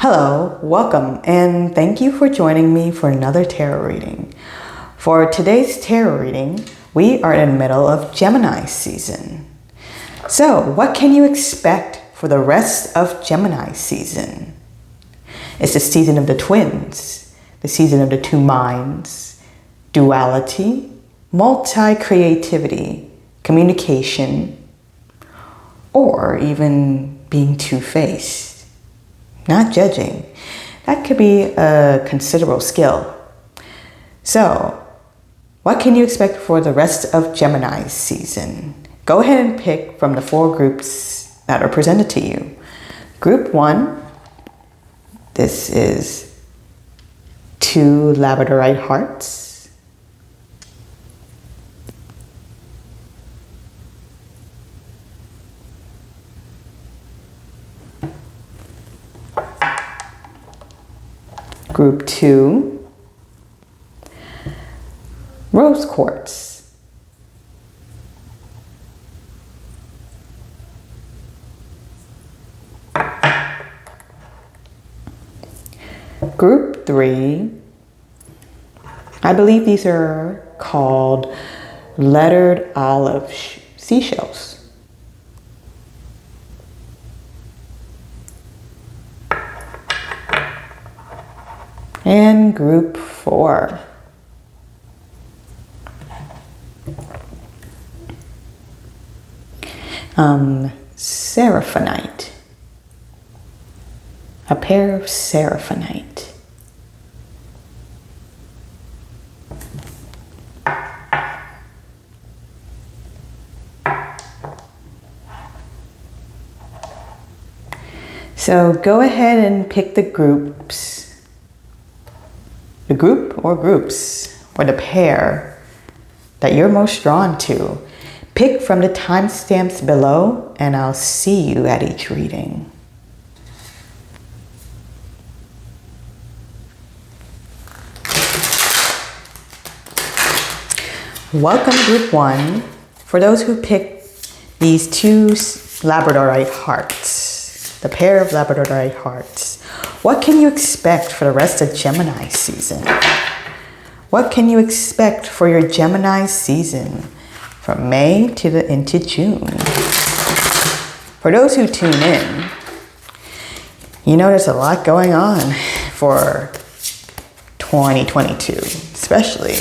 Hello, welcome, and thank you for joining me for another tarot reading. For today's tarot reading, we are in the middle of Gemini season. So, what can you expect for the rest of Gemini season? It's the season of the twins, the season of the two minds, duality, multi-creativity, communication, or even being two-faced. Not judging. That could be a considerable skill. So, what can you expect for the rest of Gemini season? Go ahead and pick from the 4 groups that are presented to you. Group 1, this is 2 Labradorite Hearts. Group 2, Rose Quarts. Group 3, I believe these are called lettered olive seashells. And group 4, Seraphinite, a pair of Seraphinite. So go ahead and pick the groups. The group or groups or the pair that you're most drawn to. Pick from the timestamps below and I'll see you at each reading. Welcome group 1. For those who picked these 2 Labradorite Hearts, the pair of Labradorite Hearts, what can you expect for the rest of Gemini season? What can you expect for your Gemini season from May into June? For those who tune in, you know there's a lot going on for 2022, especially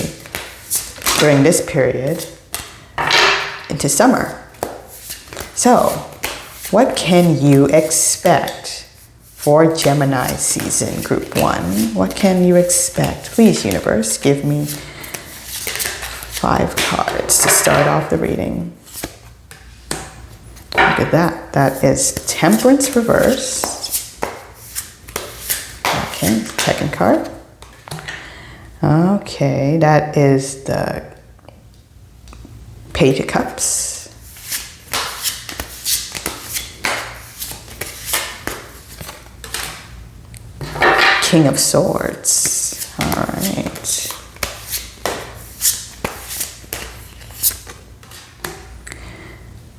during this period into summer. So, what can you expect for Gemini season, group 1? What can you expect? Please, universe, give me 5 cards to start off the reading. Look at that. That is Temperance reversed. Okay, second card. Okay, that is the Page of Cups. King of Swords. All right.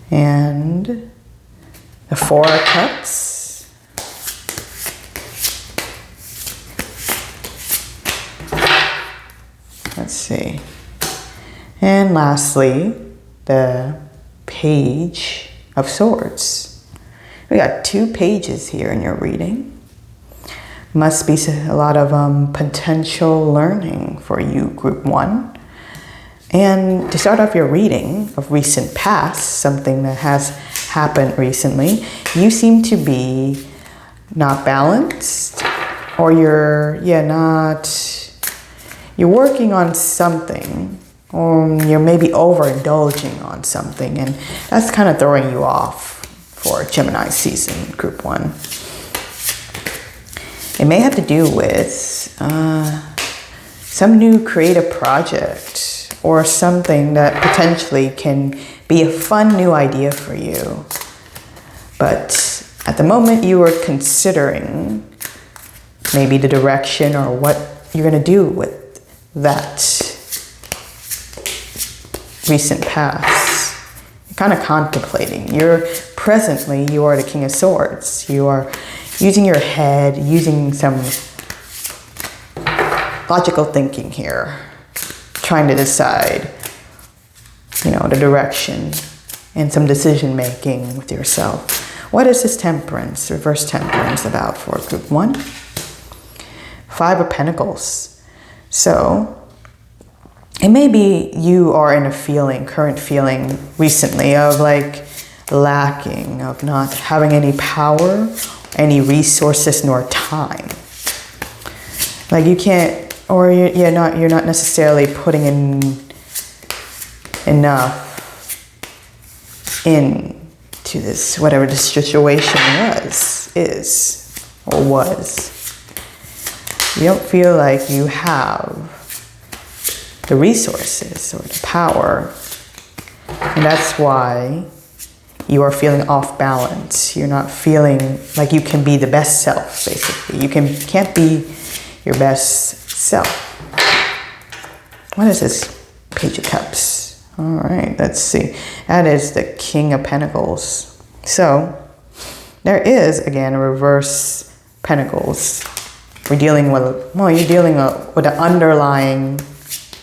And the 4 of Cups. Let's see. And lastly, the Page of Swords. We got 2 pages here in your reading. Must be a lot of potential learning for you, group 1. And to start off your reading of recent past, something that has happened recently, you seem to be not balanced, or you're working on something, or you're maybe overindulging on something, and that's kind of throwing you off for Gemini season, group 1. It may have to do with some new creative project or something that potentially can be a fun new idea for you. But at the moment you are considering maybe the direction or what you're going to do with that recent past. You're kind of contemplating. You are the King of Swords. You are using your head, using some logical thinking here, trying to decide, the direction and some decision making with yourself. What is this temperance, reverse temperance about for group 1? 5 of Pentacles. So it may be you are in a current feeling recently of like lacking, of not having any power, any resources, nor time. Like you can't, or you're not necessarily putting in enough into this, whatever this situation is. You don't feel like you have the resources or the power. And that's why you are feeling off balance. You're not feeling like you can be the best self, basically. You can't be your best self. What is this? Page of Cups. All right, let's see. That is the King of Pentacles. So there is, again, a reverse Pentacles. You're dealing with an underlying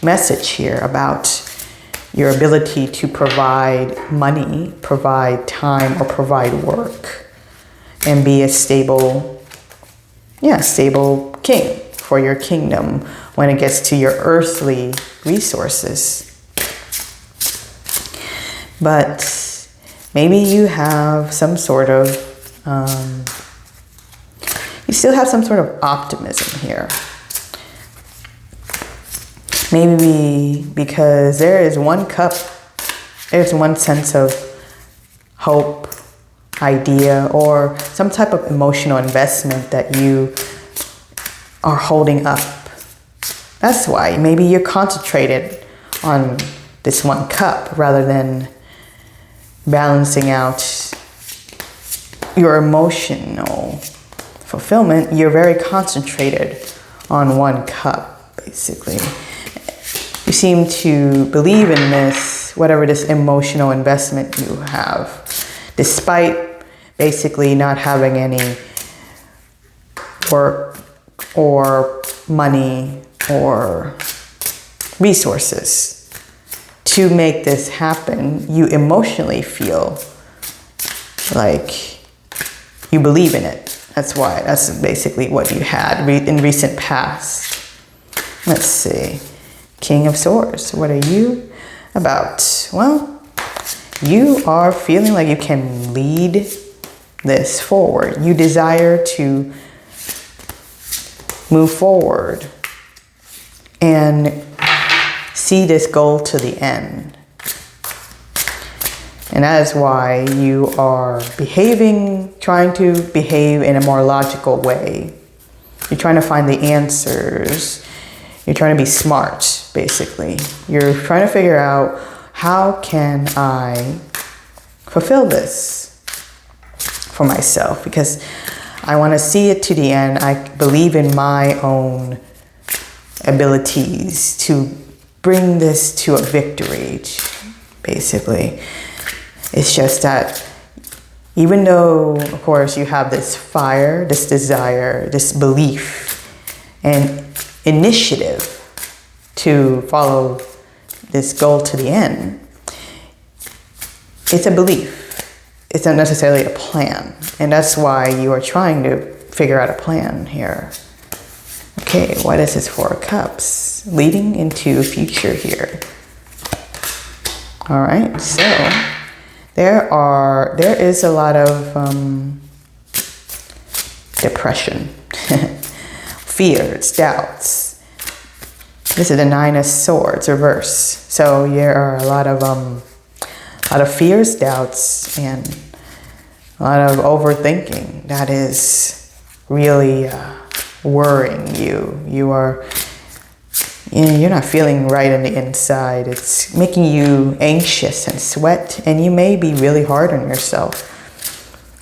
message here about your ability to provide money, provide time, or provide work, and be a stable king for your kingdom when it gets to your earthly resources. But maybe you have some sort of, you still have some sort of optimism here. Maybe because there is one cup, there's one sense of hope, idea, or some type of emotional investment that you are holding up. That's why maybe you're concentrated on this one cup rather than balancing out your emotional fulfillment. You're very concentrated on one cup, basically. You seem to believe in this, whatever this emotional investment you have, despite basically not having any work or money or resources to make this happen. You emotionally feel like you believe in it. That's why. That's basically what you had in recent past. Let's see. King of Swords. What are you about? Well, you are feeling like you can lead this forward. You desire to move forward and see this goal to the end. And that is why you are trying to behave in a more logical way. You're trying to find the answers. You're trying to be smart, basically. You're trying to figure out, how can I fulfill this for myself? Because I want to see it to the end. I believe in my own abilities to bring this to a victory, basically. It's just that even though, of course, you have this fire, this desire, this belief, and initiative to follow this goal to the end, it's a belief. It's not necessarily a plan. And that's why you are trying to figure out a plan here. Okay, what is this Four of Cups? Leading into future here. All right, so there is a lot of depression, fears, doubts. This is the Nine of Swords, reverse. So there are a lot of fears, doubts, and a lot of overthinking that is really worrying you. You're not feeling right on the inside. It's making you anxious and sweat, and you may be really hard on yourself,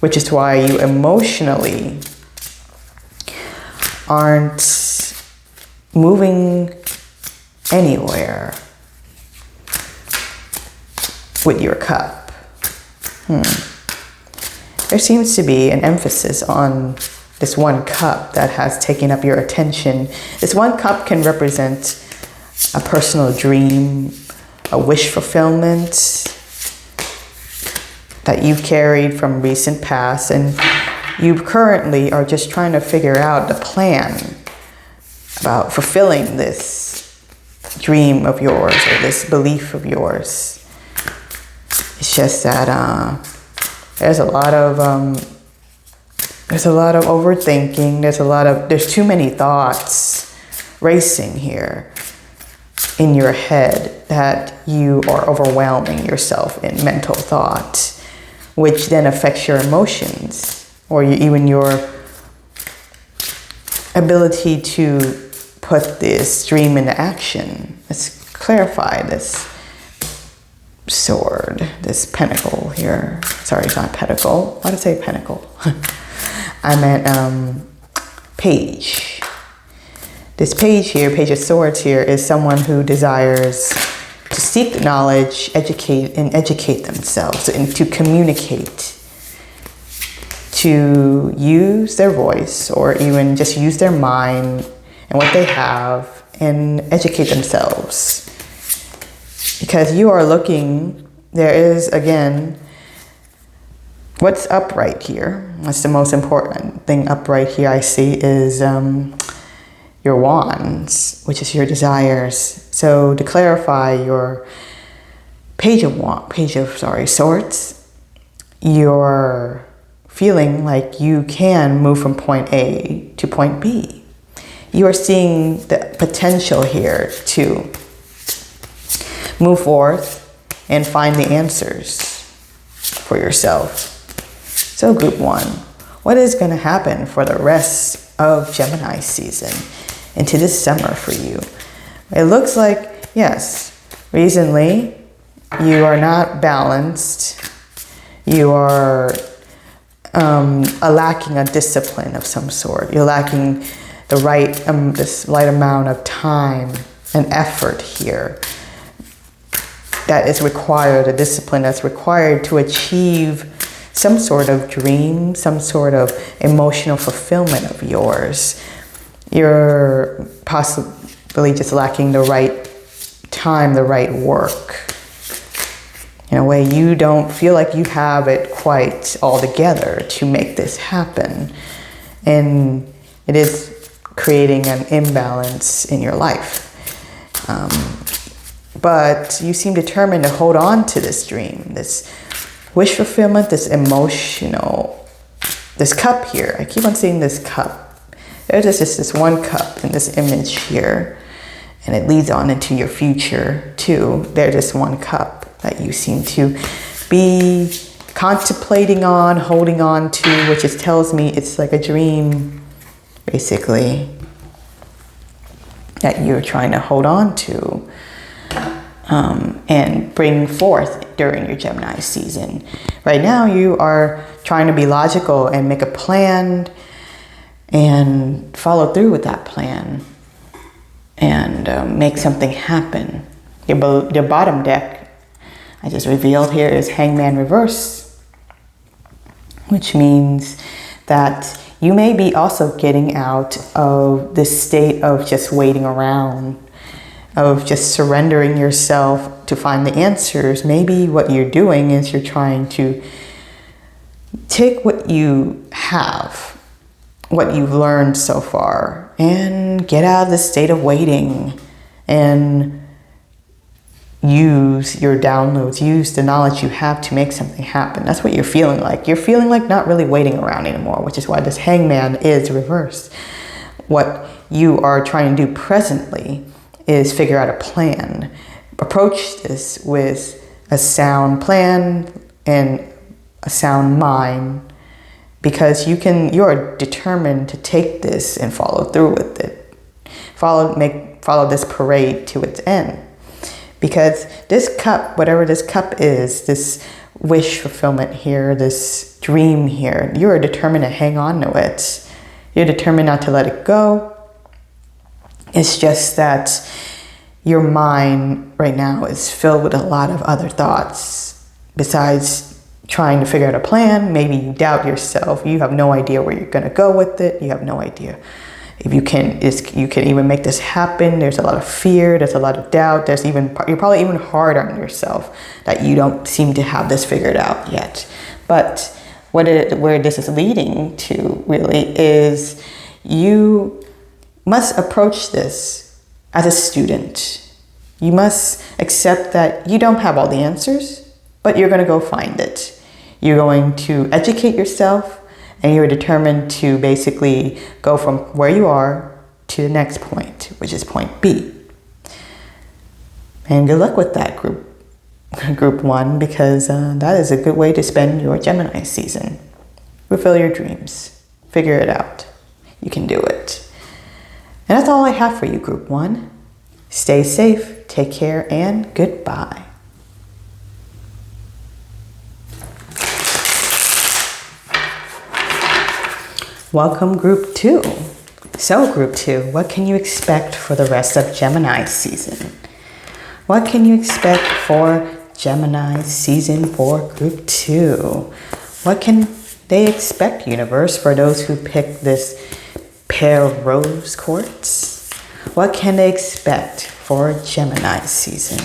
which is why you emotionally aren't moving anywhere with your cup. There seems to be an emphasis on this one cup that has taken up your attention. This one cup can represent a personal dream, a wish fulfillment that you've carried from recent past, and you currently are just trying to figure out the plan about fulfilling this dream of yours or this belief of yours. It's just that there's a lot of overthinking. There's too many thoughts racing here in your head that you are overwhelming yourself in mental thought, which then affects your emotions or even your ability to put this dream into action. Let's clarify this sword, this pentacle here. Sorry, it's not pentacle. Why did I say pentacle? I meant page. This page here, page of swords here, is someone who desires to seek the knowledge, educate themselves, and to communicate, to use their voice or even just use their mind and what they have and educate themselves. Because you are looking, there is, again, what's upright here. What's the most important thing upright here I see is your wands, which is your desires. So to clarify your page of swords, you're feeling like you can move from point A to point B. You are seeing the potential here to move forth and find the answers for yourself. So group 1, what is going to happen for the rest of Gemini season into this summer for you? It looks like, yes, recently you are not balanced. You are lacking a discipline of some sort. You're lacking the right, this right amount of time and effort here that is required, a discipline that's required to achieve some sort of dream, some sort of emotional fulfillment of yours. You're possibly just lacking the right time, the right work. In a way, you don't feel like you have it quite all together to make this happen. And it is creating an imbalance in your life. But you seem determined to hold on to this dream, this wish fulfillment, this emotional, this cup here. I keep on seeing this cup. There's just this one cup in this image here, and it leads on into your future too. There's this one cup that you seem to be contemplating on, holding on to, which just tells me it's like a dream, basically, that you're trying to hold on to and bring forth during your Gemini season. Right now, you are trying to be logical and make a plan and follow through with that plan and make something happen. Your bottom deck, I just revealed here, is Hangman Reverse, which means that you may be also getting out of this state of just waiting around, of just surrendering yourself to find the answers. Maybe what you're doing is you're trying to take what you have, what you've learned so far, and get out of the state of waiting and use your downloads, use the knowledge you have to make something happen. That's what you're feeling like. You're feeling like not really waiting around anymore, which is why this Hangman is reversed. What you are trying to do presently is figure out a plan. Approach this with a sound plan and a sound mind, because you are determined to take this and follow through with it. Follow this parade to its end. Because this cup, whatever this cup is, this wish fulfillment here, this dream here, you are determined to hang on to it. You're determined not to let it go. It's just that your mind right now is filled with a lot of other thoughts besides trying to figure out a plan. Maybe you doubt yourself. You have no idea where you're going to go with it. You have no idea if you can even make this happen. There's a lot of fear. There's a lot of doubt. You're probably even hard on yourself that you don't seem to have this figured out yet. But where this is leading to really is you must approach this as a student. You must accept that you don't have all the answers, but you're going to go find it. You're going to educate yourself, and you're determined to basically go from where you are to the next point, which is point B. And good luck with that, group 1, because that is a good way to spend your Gemini season. Fulfill your dreams. Figure it out. You can do it. And that's all I have for you, group 1. Stay safe, take care, and goodbye. Welcome, group 2. So, group 2, what can you expect for the rest of Gemini season? What can you expect for Gemini season for group 2? What can they expect, universe, for those who pick this pair of rose quartz? What can they expect for Gemini season?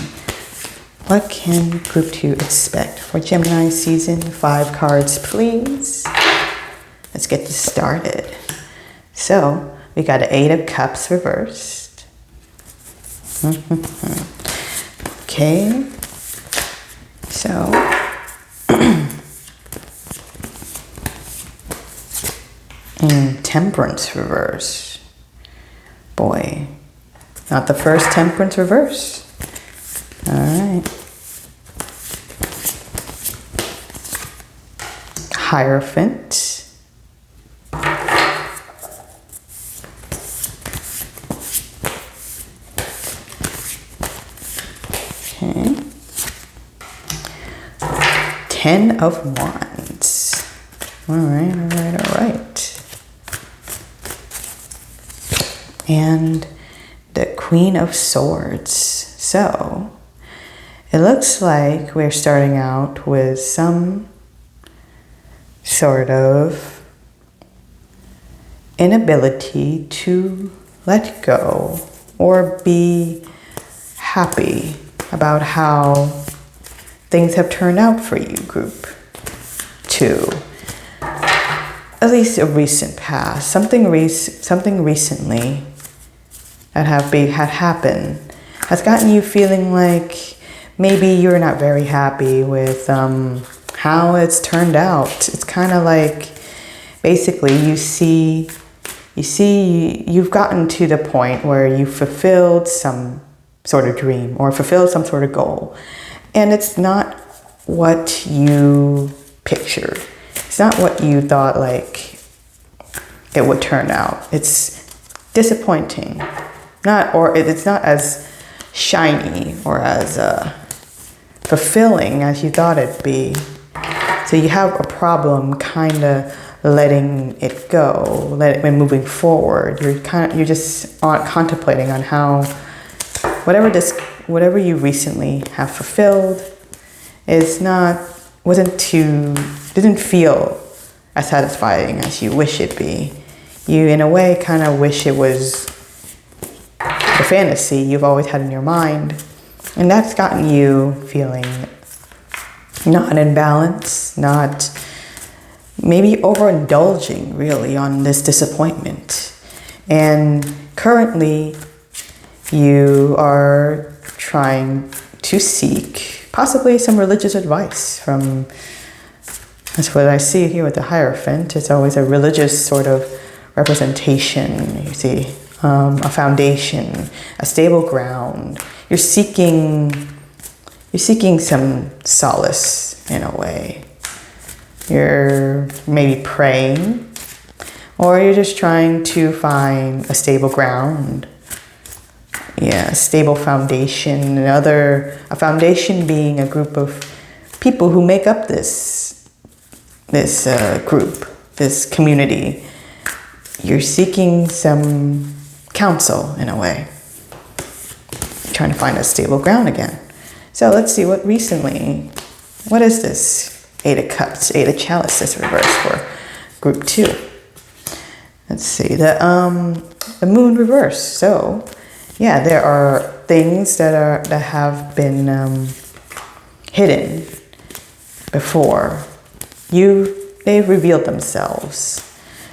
What can group 2 expect for Gemini season? 5 cards, please. Let's get this started. So, we got an 8 of Cups reversed. Okay. So, and Temperance reverse. Boy, not the first Temperance reverse. All right. Hierophant. Okay. 10 of Wands. All right. And the Queen of Swords. So, it looks like we're starting out with some sort of inability to let go or be happy about how things have turned out for you, group 2. At least a recent past, something recently that had happened has gotten you feeling like maybe you're not very happy with how it's turned out. It's kind of like basically you've gotten to the point where you fulfilled some sort of dream or fulfilled some sort of goal, and it's not what you pictured. It's not what you thought like it would turn out. It's disappointing. It's not as shiny or as fulfilling as you thought it'd be. So you have a problem kind of letting it go, when moving forward. You're just contemplating on how whatever you recently have fulfilled didn't feel as satisfying as you wish it be. You in a way kind of wish it was the fantasy you've always had in your mind, and that's gotten you feeling not in balance, not maybe overindulging really on this disappointment. And currently you are trying to seek possibly some religious advice from, that's what I see here with the Hierophant. It's always a religious sort of representation. You see a foundation, a stable ground. You're seeking some solace in a way. You're maybe praying, or you're just trying to find a stable ground. Yeah, a stable foundation. A foundation being a group of people who make up this group, this community. You're seeking some counsel in a way. You're trying to find a stable ground again. So let's see what is this? Eight of Cups, Eight of Chalices reverse for group 2. Let's see, the Moon reverse. So, yeah, there are things that have been hidden before. They've revealed themselves.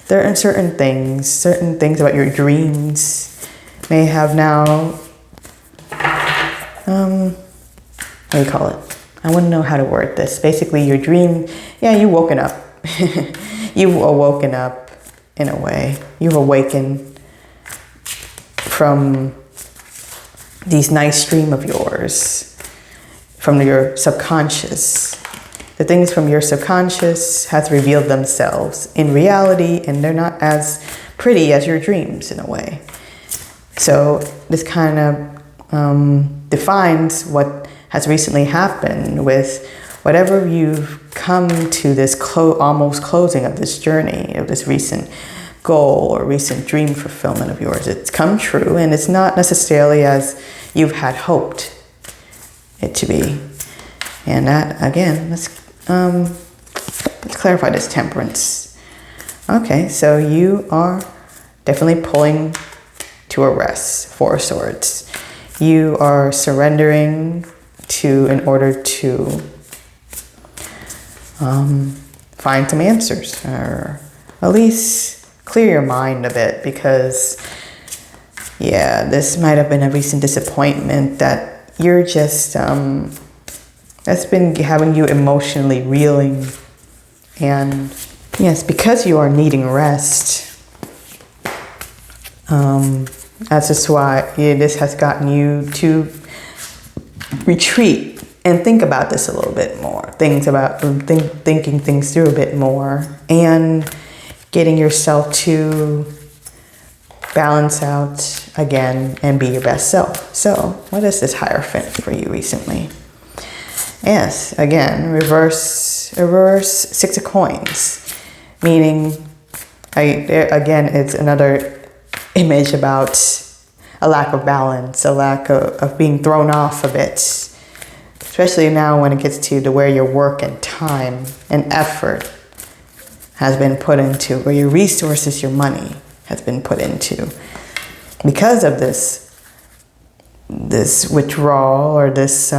There are certain things about your dreams may have now, what do you call it? I want to know how to word this. Basically, your dream, yeah, you've woken up. You've awoken up in a way. You've awakened from these nice dream of yours, from your subconscious. The things from your subconscious has revealed themselves in reality, and they're not as pretty as your dreams in a way. So this kind of defines what has recently happened with whatever you've come to this almost closing of this journey, of this recent goal or recent dream fulfillment of yours. It's come true, and it's not necessarily as you've had hoped it to be. And that, again, let's clarify this, Temperance. Okay, so you are definitely pulling to a rest, Four of Swords. You are surrendering in order to find some answers, or at least clear your mind a bit, because yeah, this might have been a recent disappointment that you're just that's been having you emotionally reeling. And yes, because you are needing rest, that's just why this has gotten you to retreat and think about this a little bit more. Thinking things through a bit more, and getting yourself to balance out again and be your best self. So, what is this Hierophant for you recently? Yes, again, reverse Six of Coins, meaning, again, it's another image about a lack of balance, a lack of being thrown off a bit, especially now when it gets to where your work and time and effort has been put into, where your resources, your money has been put into. Because of this withdrawal, or this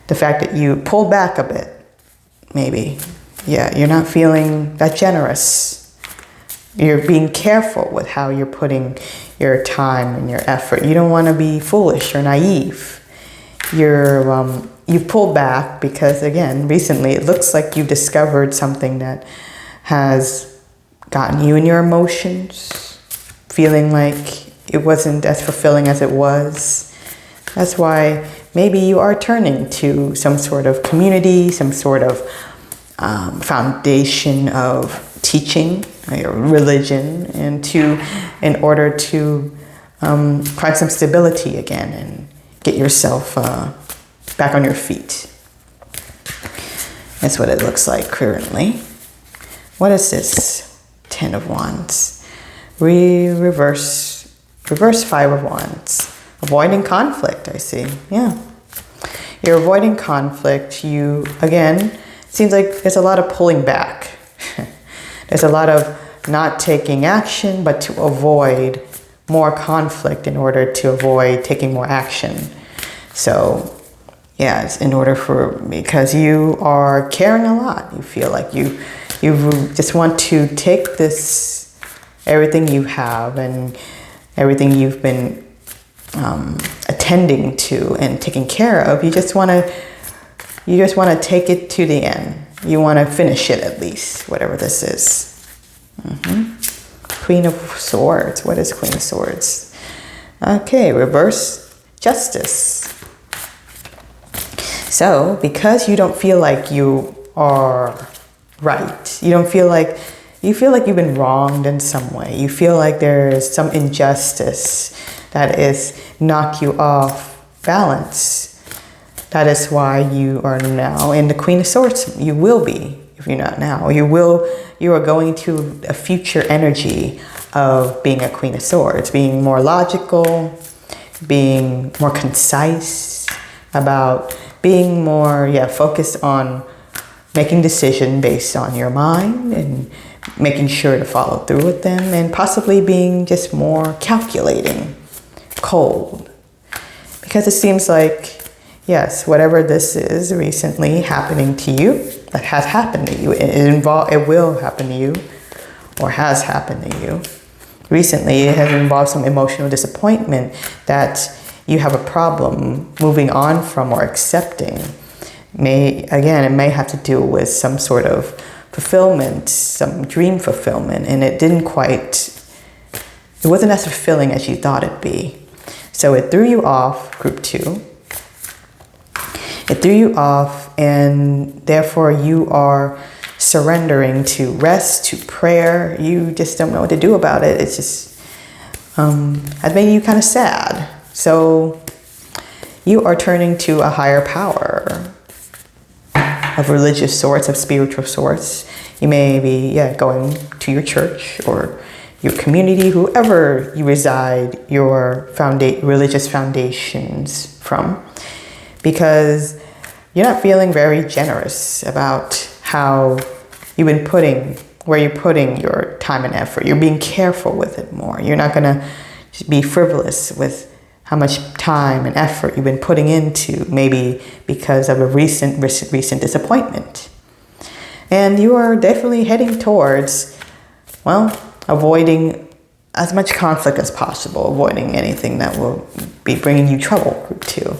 the fact that you pulled back a bit, maybe. Yeah, you're not feeling that generous. You're being careful with how you're putting your time and your effort. You don't want to be foolish or naive. You pull back because, again, recently it looks like you've discovered something that has gotten you in your emotions, feeling like it wasn't as fulfilling as it was. That's why maybe you are turning to some sort of community, some sort of foundation of teaching, or religion, in order to find some stability again and get yourself back on your feet. That's what it looks like currently. What is this? Ten of Wands. Reverse Five of Wands. Avoiding conflict, I see. Yeah. You're avoiding conflict. You, again, seems like there's a lot of pulling back. There's a lot of not taking action, but to avoid more conflict in order to avoid taking more action. So, yeah, it's because you are caring a lot. You feel like you just want to take everything you have and everything you've been attending to and taking care of. You just want to take it to the end. You want to finish it, at least, whatever this is. Queen of Swords. What is Queen of Swords? Okay, reverse Justice. So, because you don't feel like you are right, you feel like you've been wronged in some way. You feel like there is some injustice that is knock you off balance. That is why you are now in the Queen of Swords. You will be, if you're not now. You are going to a future energy of being a Queen of Swords, being more logical, being more concise, about being more focused on making decisions based on your mind and making sure to follow through with them, and possibly being just more calculating, cold. Because it seems like, yes, whatever this is recently happening to you, that has happened to you, it will happen to you, or has happened to you. Recently, it has involved some emotional disappointment that you have a problem moving on from or accepting. It may have to do with some sort of fulfillment, some dream fulfillment, and it wasn't as fulfilling as you thought it'd be. So it threw you off, group 2. It threw you off, and therefore you are surrendering to rest, to prayer. You just don't know what to do about it. It's just, has made you kind of sad. So you are turning to a higher power of religious sorts, of spiritual sorts. You may be, going to your church or your community, whoever you reside your religious foundations from, because you're not feeling very generous about how you've been where you're putting your time and effort. You're being careful with it more. You're not going to be frivolous with how much time and effort you've been putting into, maybe because of a recent disappointment. And you are definitely heading towards, avoiding as much conflict as possible, avoiding anything that will be bringing you trouble, group 2,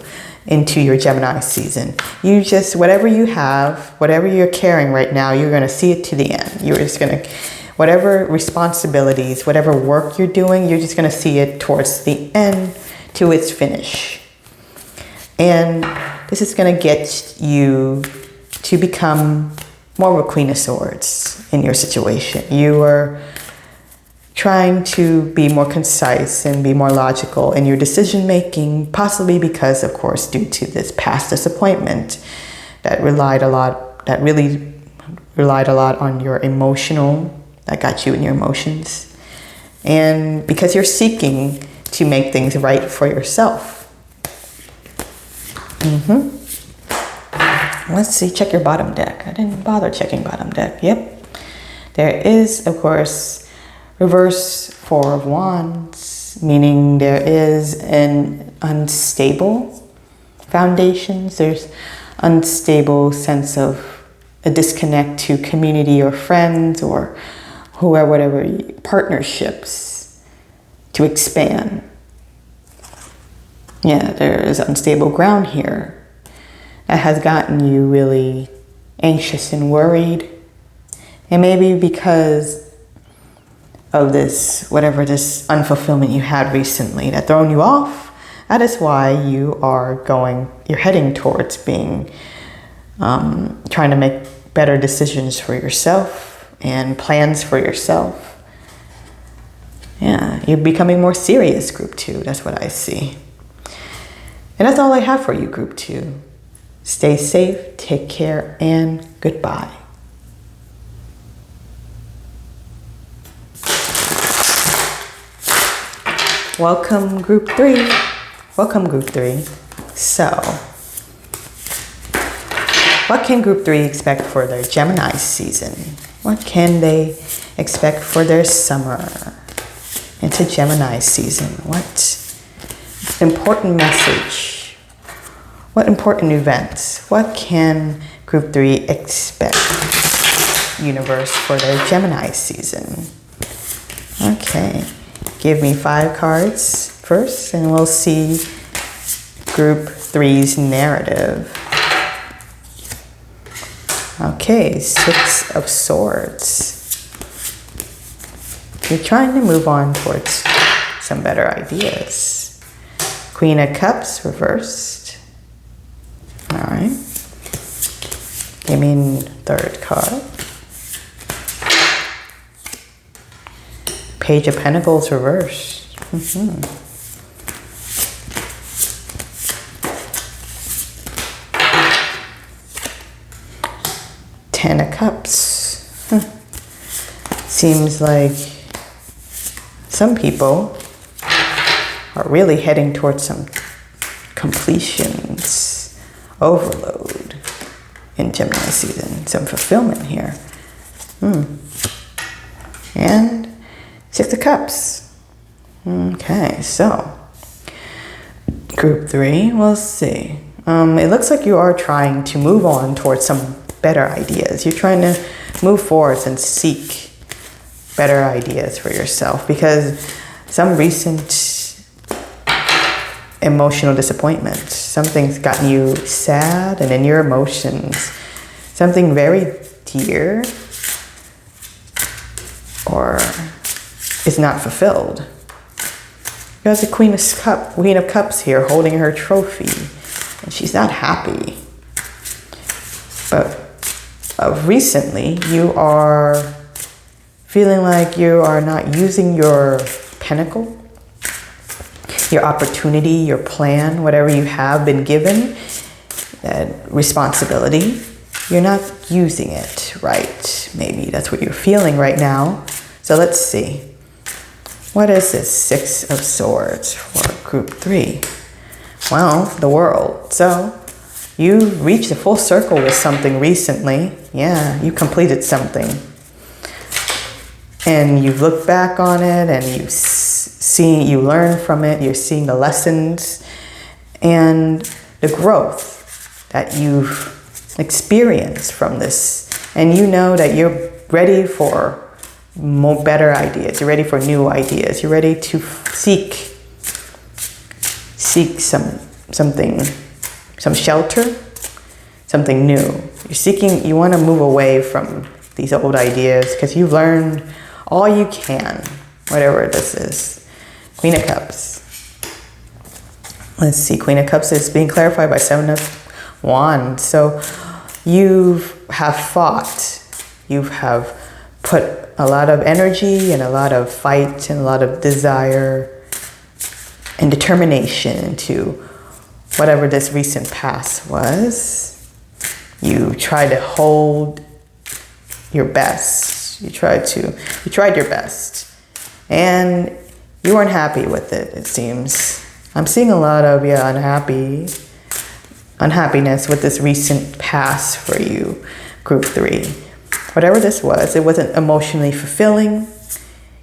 into your Gemini season. You just, whatever you have, whatever you're carrying right now, you're going to see it to the end. You're just going to, whatever responsibilities, whatever work you're doing, you're just going to see it towards the end, to its finish. And this is going to get you to become more of a Queen of Swords in your situation. You are trying to be more concise and be more logical in your decision making, possibly because, of course, due to this past disappointment that really relied a lot on your emotional, that got you in your emotions. And because you're seeking to make things right for yourself. Let's see, check your bottom deck. I didn't bother checking bottom deck. Yep. There is, of course, reverse 4 of Wands, meaning there is an unstable foundations. There's unstable sense of a disconnect to community or friends or whoever, whatever, partnerships to expand. Yeah, there is unstable ground here that has gotten you really anxious and worried. And maybe because of this, whatever this unfulfillment you had recently that thrown you off, that is why you're heading towards being, trying to make better decisions for yourself and plans for yourself. Yeah, you're becoming more serious, group 2. That's what I see. And that's all I have for you, group 2. Stay safe, take care, and goodbye. Welcome, group 3. Welcome, group 3. So, what can group 3 expect for their Gemini season? What can they expect for their summer into Gemini season? What important message? What important events? What can group 3 expect, universe, for their Gemini season? Okay, give me 5 cards first and we'll see group 3's narrative. Okay, 6 of Swords. You're trying to move on towards some better ideas. Queen of Cups reversed. All right. Give me 3rd card. Page of Pentacles reversed. Ten of Cups. Seems like some people are really heading towards some completions, overload. in Gemini season. Some fulfillment here. And Six of Cups. Okay, so group 3, we'll see. It looks like you are trying to move on towards some better ideas. You're trying to move forward and seek better ideas for yourself because some recent emotional disappointment, something's gotten you sad, and in your emotions, something very dear or is not fulfilled. You have the Queen of Cups here holding her trophy, and she's not happy. But recently, you are feeling like you are not using your pinnacle, your opportunity, your plan, whatever you have been given, that responsibility, you're not using it right. Maybe that's what you're feeling right now. So let's see. What is this Six of Swords for group 3? Well, the World. So you reached a full circle with something recently. Yeah, you completed something. And you've looked back on it and you learn from it. You're seeing the lessons and the growth that you've experienced from this. And you know that you're ready for more better ideas. You're ready for new ideas. You're ready to seek some shelter, something new. You want to move away from these old ideas because you've learned all you can, whatever this is. Queen of Cups. Let's see, Queen of Cups is being clarified by Seven of Wands. So you have fought, you have put a lot of energy and a lot of fight and a lot of desire and determination into whatever this recent past was. You tried to hold your best. You tried your best. And you weren't happy with it, it seems. I'm seeing a lot of unhappiness with this recent past for you, group 3. Whatever this was, it wasn't emotionally fulfilling.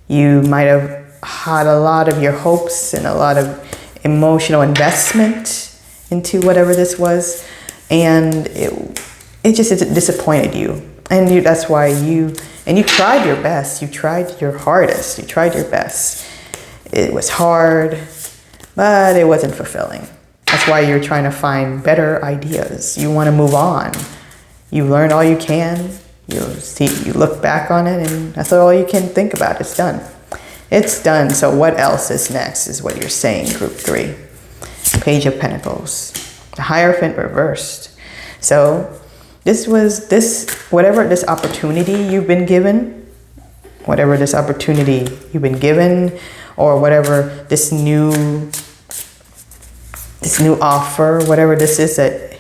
You might have had a lot of your hopes and a lot of emotional investment into whatever this was, and it just disappointed you. And that's why you tried your best. You tried your hardest. You tried your best. It was hard, but it wasn't fulfilling. That's why you're trying to find better ideas. You want to move on. You learned all you can. You look back on it, and that's all you can think about. It's done. It's done. So what else is next is what you're saying, group 3. Page of Pentacles. The Hierophant reversed. So whatever this opportunity you've been given, or whatever this new offer, whatever this is that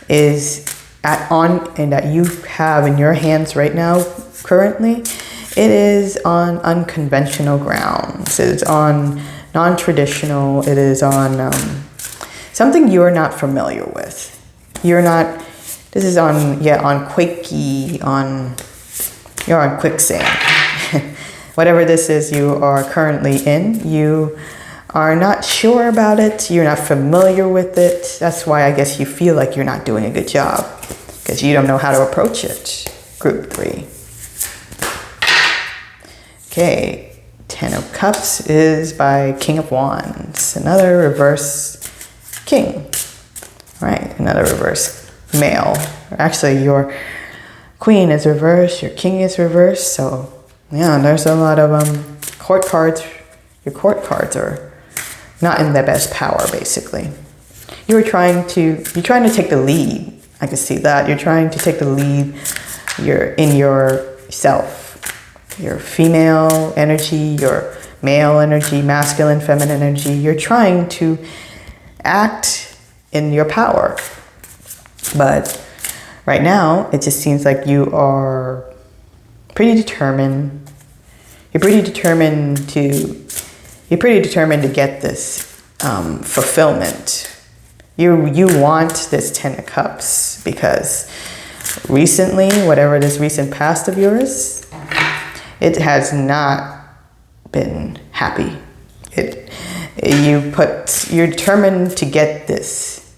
is and that you have in your hands right now, currently, it is on unconventional grounds. It is on non-traditional. It is on something you're not familiar with. This is on quakey, you're on quicksand. Whatever this is you are currently in, you are not sure about it, you're not familiar with it. That's why I guess you feel like you're not doing a good job, because you don't know how to approach it, group 3. Okay, Ten of Cups is by King of Wands, another reverse king. Right, another reverse male. Actually, your queen is reversed, your king is reversed. So yeah, there's a lot of court cards. Your court cards are not in their best power, basically. You're trying to take the lead. I can see that. You're trying to take the lead. You're in yourself. Your female energy, your male energy, masculine, feminine energy. You're trying to act in your power. But right now, it just seems like you are pretty determined. You're pretty determined to get this fulfillment. You want this Ten of Cups because recently, whatever this recent past of yours, it has not been happy. You're determined to get this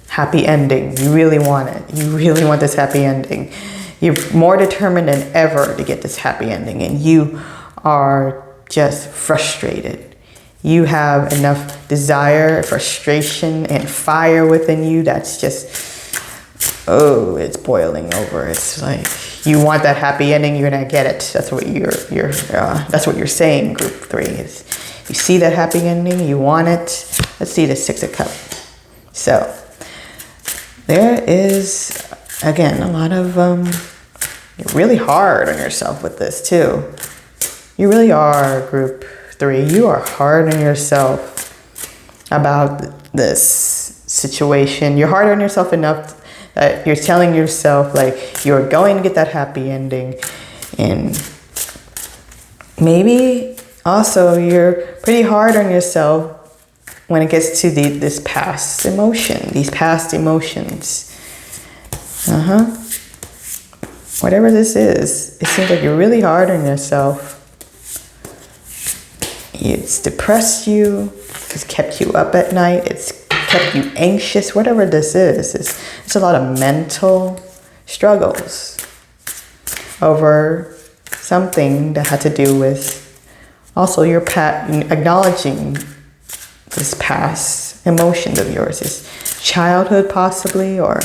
happy ending. You really want it. You really want this happy ending. You're more determined than ever to get this happy ending, and you are just frustrated. You have enough desire, frustration, and fire within you that's just, oh, it's boiling over. It's like you want that happy ending. You're gonna get it. That's what that's what you're saying. Group 3 is you see that happy ending. You want it. Let's see the 6 of Cups. So there is again a lot of you're really hard on yourself with this too. You really are, Group 3. You are hard on yourself about this situation. You're hard on yourself enough that you're telling yourself like you're going to get that happy ending. And maybe also you're pretty hard on yourself when it gets to this past emotion, these past emotions. Whatever this is, it seems like you're really hard on yourself. It's depressed you. It's kept you up at night. It's kept you anxious. Whatever this is, it's a lot of mental struggles over something that had to do with also your acknowledging this past emotions of yours, this childhood possibly, or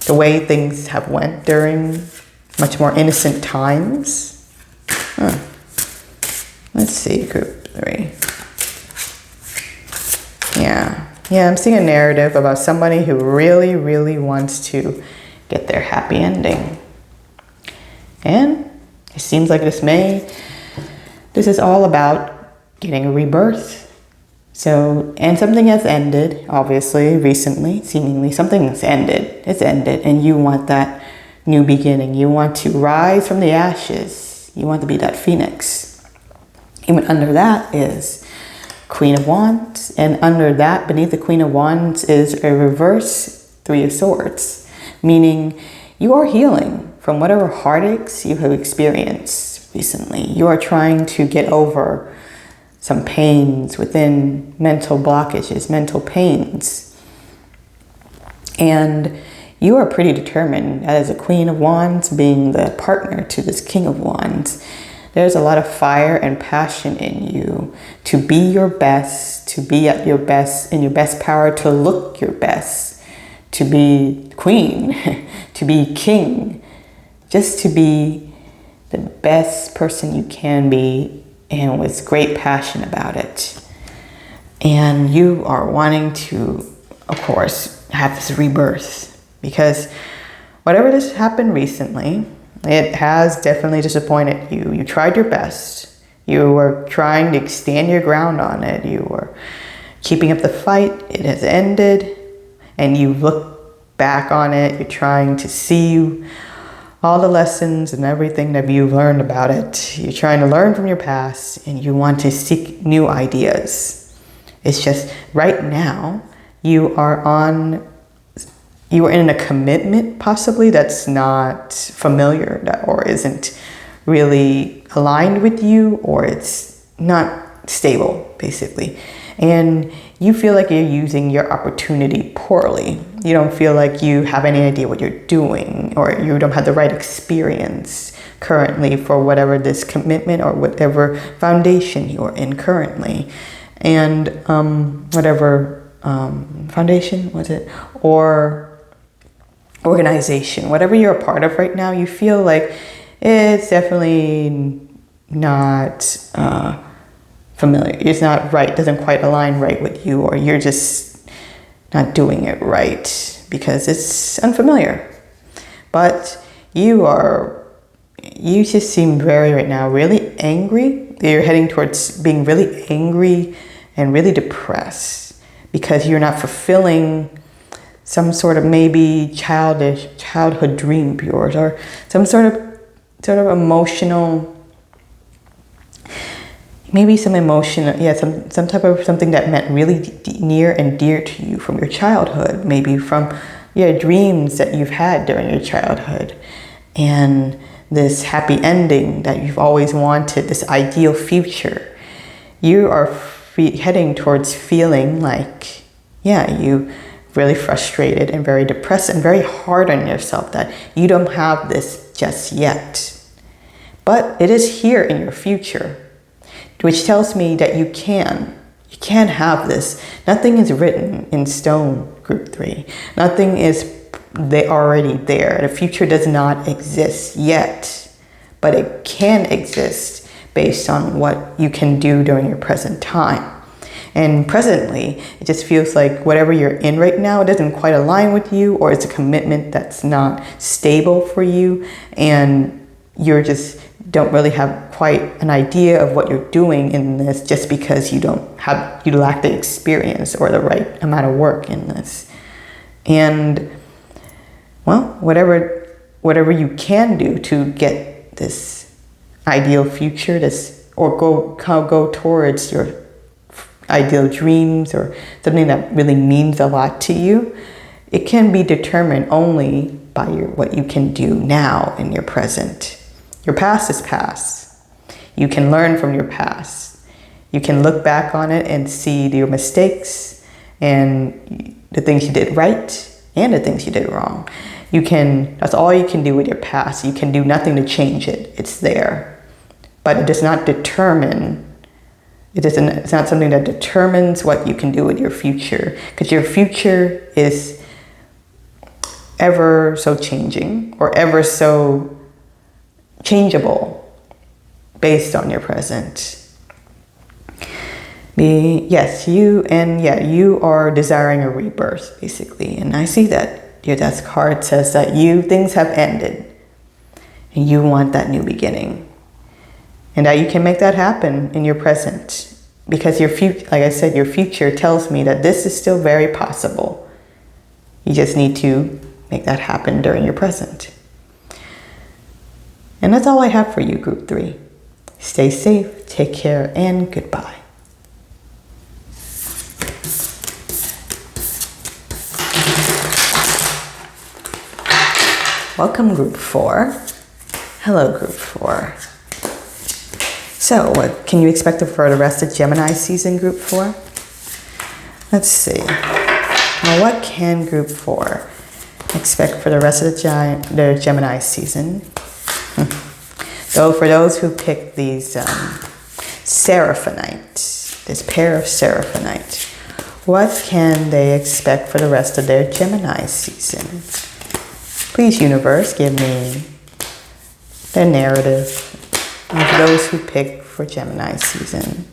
the way things have went during much more innocent times. Let's see, Group 3. Yeah, I'm seeing a narrative about somebody who really, really wants to get their happy ending. And it seems like this is all about getting a rebirth. So, and something has ended, obviously, recently, seemingly, something has ended. It's ended, and you want that new beginning. You want to rise from the ashes. You want to be that phoenix. Even under that is Queen of Wands, and under that, beneath the Queen of Wands, is a reverse 3 of Swords, meaning you are healing from whatever heartaches you have experienced recently. You are trying to get over some pains within, mental blockages, mental pains. And you are pretty determined, as a Queen of Wands being the partner to this King of Wands. There's a lot of fire and passion in you to be your best, to be at your best, in your best power, to look your best, to be queen, to be king, just to be the best person you can be, and with great passion about it. And you are wanting to, of course, have this rebirth, because whatever this happened recently, it has definitely disappointed you. You tried your best. You were trying to stand your ground on it. You were keeping up the fight. It has ended, and you look back on it. You're trying to see all the lessons and everything that you've learned about it. You're trying to learn from your past, and you want to seek new ideas. It's just right now you are in a commitment possibly that's not familiar, or isn't really aligned with you, or it's not stable basically. And you feel like you're using your opportunity poorly. You don't feel like you have any idea what you're doing, or you don't have the right experience currently for whatever this commitment or whatever foundation you're in currently. And whatever foundation was it, or organization, whatever you're a part of right now, you feel like it's definitely not familiar. It's not right, doesn't quite align right with you, or you're just not doing it right because it's unfamiliar. But you just seem right now really angry. You're heading towards being really angry and really depressed because you're not fulfilling some sort of maybe childhood dream of yours, or some sort of emotional, maybe some type of something that meant really near and dear to you from your childhood, maybe from dreams that you've had during your childhood, and this happy ending that you've always wanted, this ideal future. You are heading towards feeling like, you really frustrated and very depressed and very hard on yourself that you don't have this just yet. But it is here in your future, which tells me that you can have this. Nothing is written in stone, group 3. Nothing is already there. The future does not exist yet, but it can exist based on what you can do during your present time. And presently, it just feels like whatever you're in right now, it doesn't quite align with you, or it's a commitment that's not stable for you, and you're just don't really have quite an idea of what you're doing in this, just because you lack the experience or the right amount of work in this. And well, whatever you can do to get this ideal future, or go towards your ideal dreams, or something that really means a lot to you, it can be determined only by what you can do now in your present. Your past is past. You can learn from your past. You can look back on it and see your mistakes and the things you did right and the things you did wrong. That's all you can do with your past. You can do nothing to change it. It's there. But it does not determine, it's not something that determines what you can do with your future, because your future is ever so changing, or ever so changeable based on your present. Yes, you are desiring a rebirth, basically. And I see that your death card says that things have ended and you want that new beginning. And that you can make that happen in your present, because your future, like I said, your future tells me that this is still very possible. You just need to make that happen during your present. And that's all I have for you, group 3. Stay safe, take care, and goodbye. Welcome, group 4. Hello, group 4. So, what can you expect for the rest of Gemini season, group 4? Let's see. Now, what can group 4 expect for the rest of the Gemini season? So for those who picked these Seraphinite, this pair of Seraphinite, what can they expect for the rest of their Gemini season? Please, universe, give me the narrative of those who picked for Gemini season.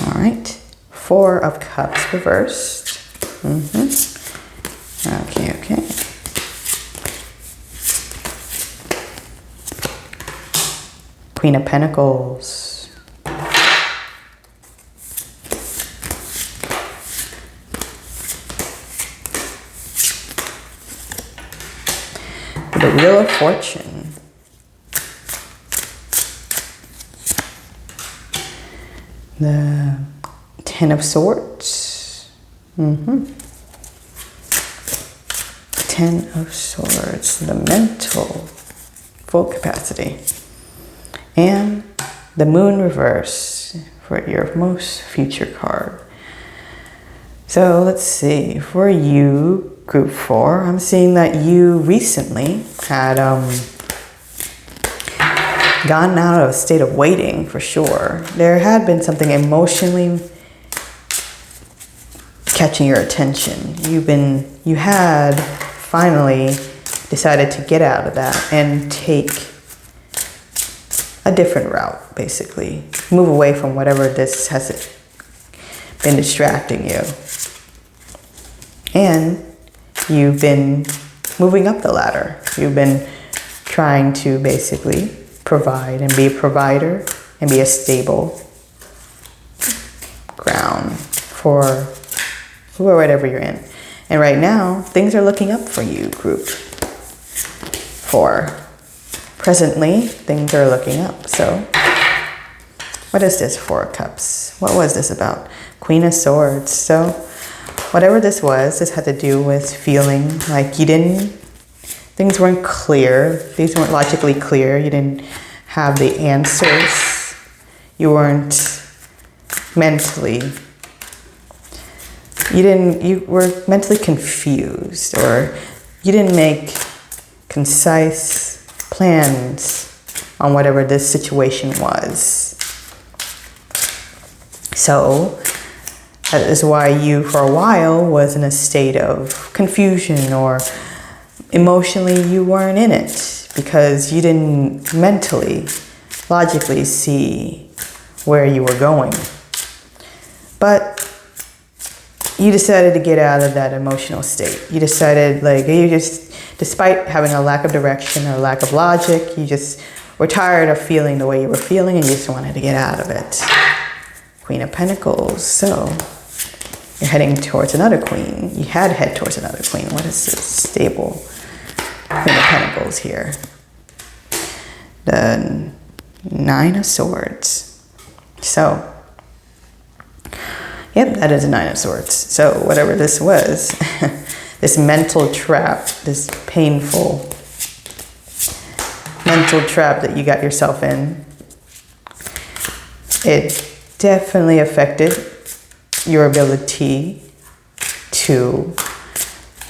All right, 4 of Cups reversed. Okay. Queen of Pentacles. The Wheel of Fortune. The 10 of Swords. 10 of Swords. The mental full capacity. And the Moon reverse for your most future card. So let's see, for you, group 4, I'm seeing that you recently had gotten out of a state of waiting, for sure. There had been something emotionally catching your attention. You had finally decided to get out of that and take a different route, basically. Move away from whatever this has been distracting you. And you've been moving up the ladder. You've been trying to basically provide and be a provider and be a stable ground for whatever you're in. And right now, things are looking up for you, group 4. Presently, things are looking up. So, what is this 4 of Cups? What was this about? Queen of Swords. So, whatever this was, this had to do with feeling like things weren't clear. Things weren't logically clear. You didn't have the answers. You weren't mentally, you were mentally confused, or you didn't make concise plans on whatever this situation was. So that is why you, for a while, was in a state of confusion, or emotionally you weren't in it because you didn't mentally, logically see where you were going. But you decided to get out of that emotional state. You decided, despite having a lack of direction or lack of logic, you just were tired of feeling the way you were feeling, and you just wanted to get out of it. Queen of Pentacles. So you're heading towards another queen. You had to head towards another queen. What is this? Stable. Queen of Pentacles here. The Nine of Swords. So, yep, that is a Nine of Swords. So whatever this was, this mental trap, this painful mental trap that you got yourself in, it definitely affected your ability to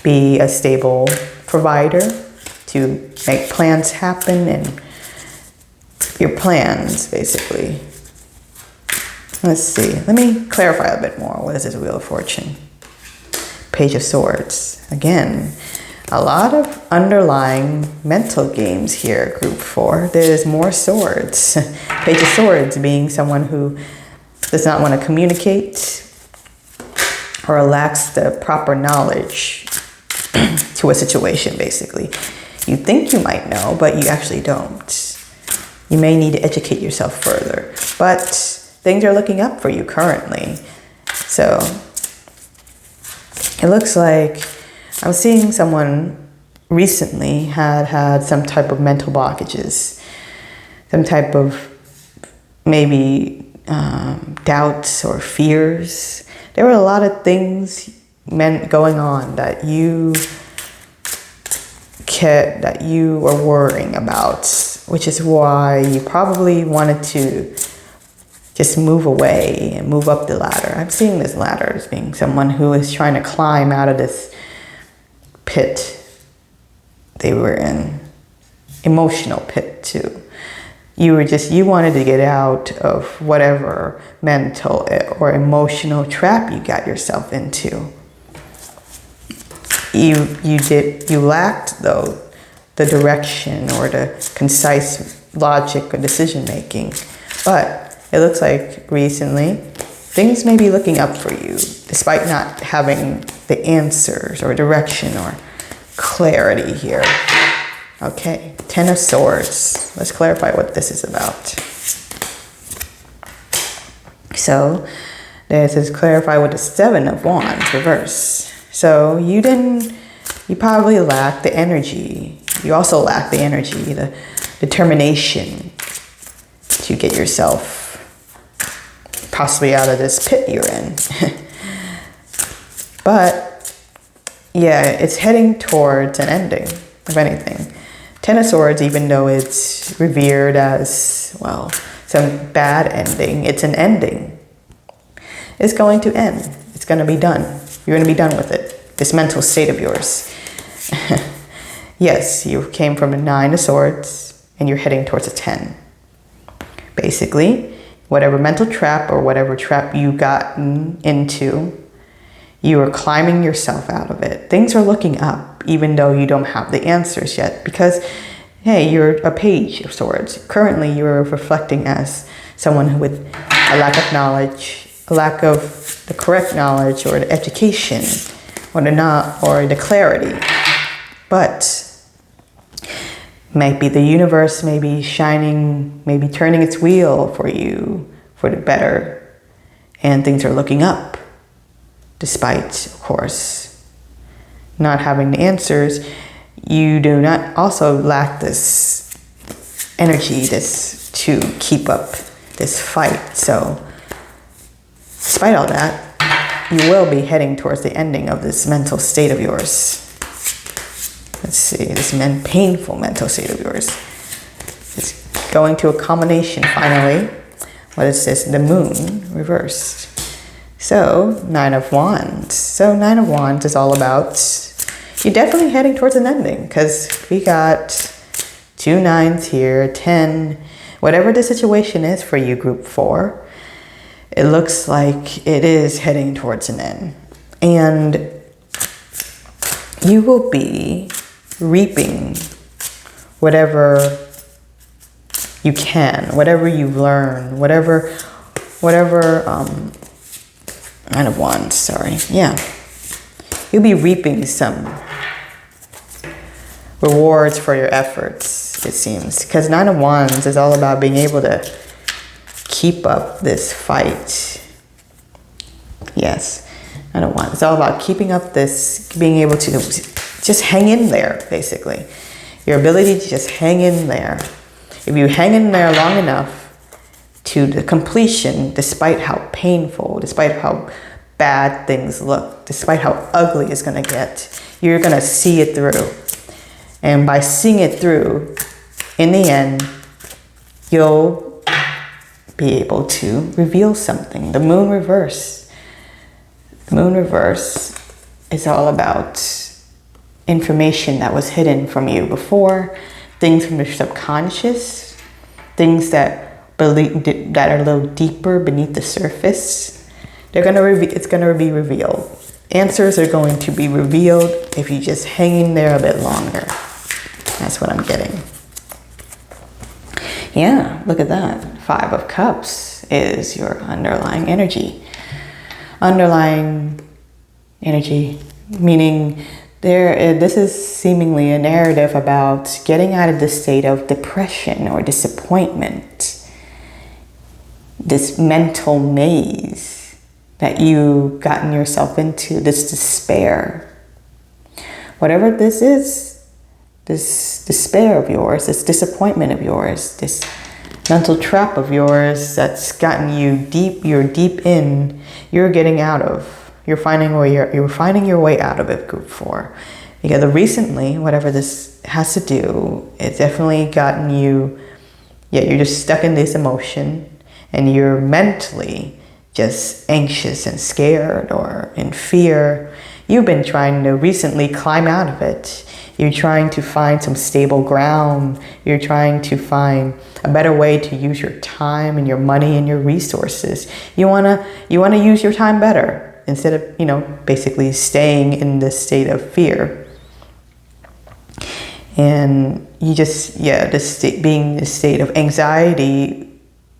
be a stable provider, to make plans happen, and your plans, basically. Let's see. Let me clarify a bit more. What is this Wheel of Fortune? Page of Swords. Again, a lot of underlying mental games here, Group 4. There's more swords. Page of Swords being someone who does not want to communicate or lacks the proper knowledge to a situation, basically. You think you might know, but you actually don't. You may need to educate yourself further. But things are looking up for you currently. So it looks like I'm seeing someone recently had some type of mental blockages, some type of maybe doubts or fears. There were a lot of things going on that you were worrying about, which is why you probably wanted to just move away and move up the ladder. I'm seeing this ladder as being someone who is trying to climb out of this pit they were in, emotional pit too. You wanted to get out of whatever mental or emotional trap you got yourself into. You lacked, though, the direction or the concise logic or decision making. But it looks like recently things may be looking up for you, despite not having the answers or direction or clarity here. Okay, Ten of Swords. Let's clarify what this is about. So this is clarified with the Seven of Wands reverse. So you probably lack the energy. You also lack the energy, the determination to get yourself possibly out of this pit you're in. But yeah, it's heading towards an ending, if anything. Ten of Swords, even though it's revered as, well, some bad ending, it's an ending. It's going to end. It's going to be done. You're going to be done with it. This mental state of yours. Yes, you came from a Nine of Swords and you're heading towards a 10. Basically, whatever mental trap or whatever trap you gotten into, you are climbing yourself out of it. Things are looking up, even though you don't have the answers yet, because, hey, you're a Page of Swords. Currently, you're reflecting as someone who with a lack of knowledge, a lack of the correct knowledge or the education or the clarity. But maybe the universe may be shining, maybe turning its wheel for you for the better, and things are looking up. Despite, of course, not having the answers, you do not also lack this energy, to keep up this fight. So, despite all that, you will be heading towards the ending of this mental state of yours. Let's see, this painful mental state of yours. It's going to a culmination finally. What is this? The moon reversed. So, Nine of Wands. So, Nine of Wands is all about, you're definitely heading towards an ending, because we got 2 9s here, 10, whatever the situation is for you, group 4, it looks like it is heading towards an end. And you will be reaping whatever you can, whatever you've learned, whatever Nine of Wands, sorry. Yeah. You'll be reaping some rewards for your efforts, it seems. Because Nine of Wands is all about being able to keep up this fight. Yes. Nine of Wands. It's all about keeping up this, being able to just hang in there, basically. Your ability to just hang in there. If you hang in there long enough to the completion, despite how painful, despite how bad things look, despite how ugly it's going to get, you're going to see it through. And by seeing it through, in the end, you'll be able to reveal something. The moon reverse. The moon reverse is all about information that was hidden from you before, things from your subconscious, things that are a little deeper beneath the surface. It's going to be revealed. Answers are going to be revealed if you just hang in there a bit longer. That's what I'm getting. Yeah, look at that. 5 of Cups is your underlying energy. Underlying energy, meaning this is seemingly a narrative about getting out of the state of depression or disappointment. This mental maze that you've gotten yourself into, this despair. Whatever this is, this despair of yours, this disappointment of yours, this mental trap of yours that's gotten you deep, you're getting out of. You're finding your way out of it, group 4. Because recently, whatever this has to do, it's definitely gotten you, you're just stuck in this emotion and you're mentally just anxious and scared or in fear. You've been trying to recently climb out of it. You're trying to find some stable ground. You're trying to find a better way to use your time and your money and your resources. You wanna use your time better instead of, basically staying in this state of fear. And you just, being this state of anxiety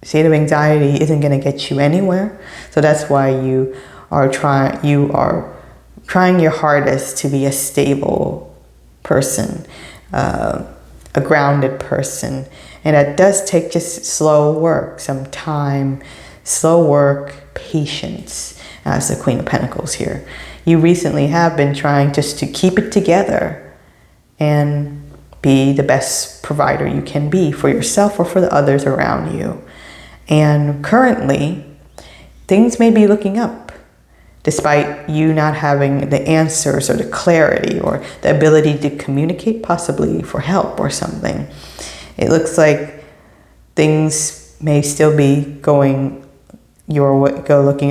isn't going to get you anywhere. So that's why you are trying your hardest to be a stable person, a grounded person. And that does take just slow work, some time, slow work, patience, as the Queen of Pentacles here. You recently have been trying just to keep it together and be the best provider you can be for yourself or for the others around you. And currently, things may be looking up, despite you not having the answers or the clarity or the ability to communicate, possibly for help or something. It looks like things may still be looking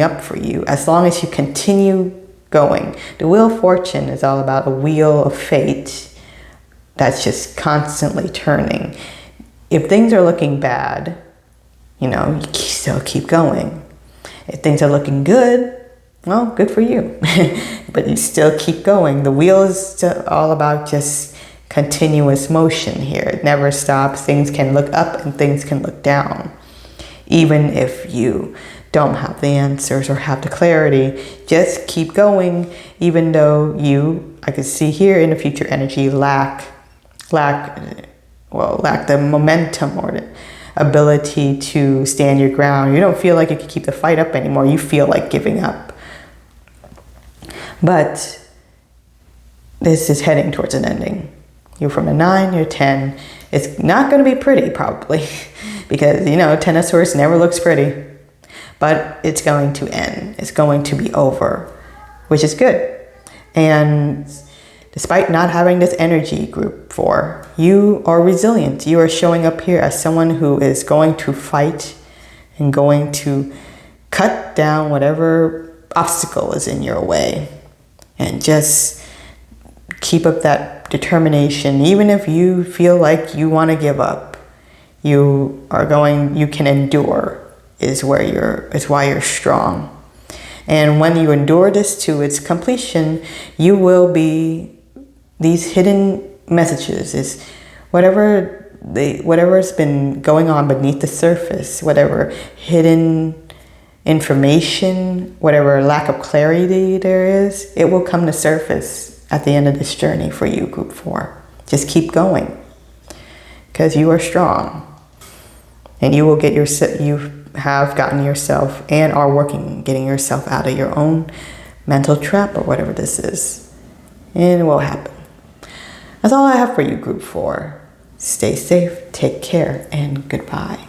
up for you, as long as you continue going. The Wheel of Fortune is all about a wheel of fate that's just constantly turning. If things are looking bad, you still keep going. If things are looking good, well, good for you. But you still keep going. The wheel is all about just continuous motion here. It never stops. Things can look up and things can look down. Even if you don't have the answers or have the clarity, just keep going. Even though I could see here in the future energy, lack the momentum or the ability to stand your ground. You don't feel like you can keep the fight up anymore. You feel like giving up. But this is heading towards an ending. You're from a 9, you're 10. It's not going to be pretty, probably, because, 10 of Swords never looks pretty. but it's going to end. It's going to be over, which is good. And despite not having this energy, group 4, you are resilient. You are showing up here as someone who is going to fight and going to cut down whatever obstacle is in your way. And just keep up that determination. Even if you feel like you want to give up, you can endure is why you're strong. And when you endure this to its completion, you will be these hidden messages, is whatever's been going on beneath the surface, whatever hidden information, whatever lack of clarity there is, it will come to surface at the end of this journey for you, group 4. Just keep going, because you are strong, and you will get you have gotten yourself and are getting yourself out of your own mental trap or whatever this is, and it will happen. That's all I have for you, group 4. Stay safe, take care, and goodbye.